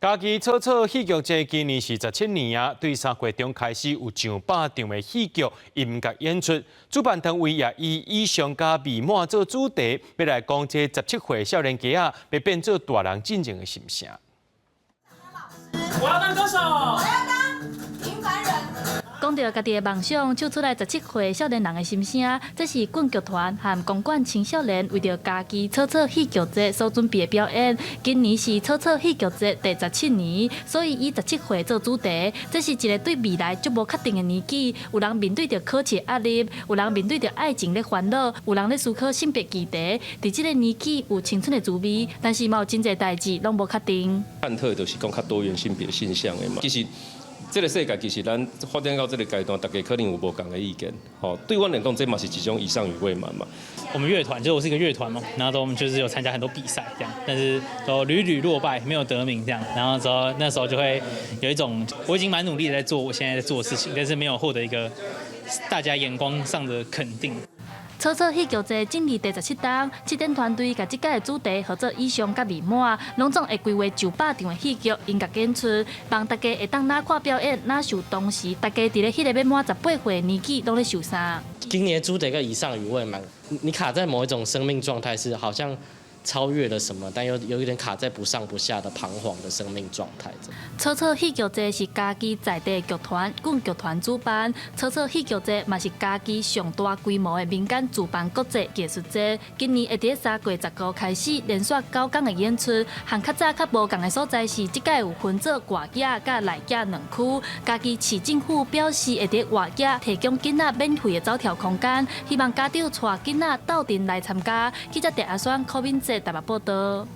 家己草草戏剧节今年是17年啊，对3月中开始有上百场的戏剧音乐演出。主办单位也以上加美满做主题，要来讲这17岁少年家啊，要变做大人进前的心声。我要当歌手，我要当平凡人。讲到家己的梦想，唱出来17岁少年人的心声，这是棍剧团和公馆青少年为着家己草草戏剧节所准备的表演。今年是草草戏剧节第17年，所以以17岁做主题。这是一个对未来足无确定的年纪，有人面对着考试压力，有人面对着爱情的烦恼，有人咧思考性别议题。在这个年纪有青春的滋味，但是嘛有真侪代志拢无确定。探讨就是讲较多元性别现象的嘛，其实。这个世界其实咱发展到这个阶段，大家可能有无同的意见。哦，对我来讲，这嘛是一种以上与未满嘛。我们乐团就是我是一个乐团嘛，然后我们就是有参加很多比赛这样，但是都屡屡落败，没有得名这样。然后之后那时候就会有一种，我已经蛮努力的在做我现在在做的事情，但是没有获得一个大家眼光上的肯定。草草戏剧节今年第17档，7点团队把这届的主题合作意象甲美满，拢总会规划900场的戏剧音乐演出，让大家会当哪看表演哪受当时大家伫咧迄个要满18岁的年纪拢咧受伤。今年主题跟以上与未满，你卡在某一种生命状态，是好像超越了什么，但又有一点卡在不上不下的彷徨的生命状态。草草戏剧节是家己在地剧团、棍剧团主办，草草戏剧节嘛是家己上大规模的民间主办国际艺术节。今年会伫3月10号开始连续9天的演出，和较早较无同的所在是，即届有分做外野甲内野2区。家己市政府表示会伫外野提供囡仔免费的走跳空间，希望家长带囡仔斗阵来参加。记者陈阿选、柯敏哲台北报道。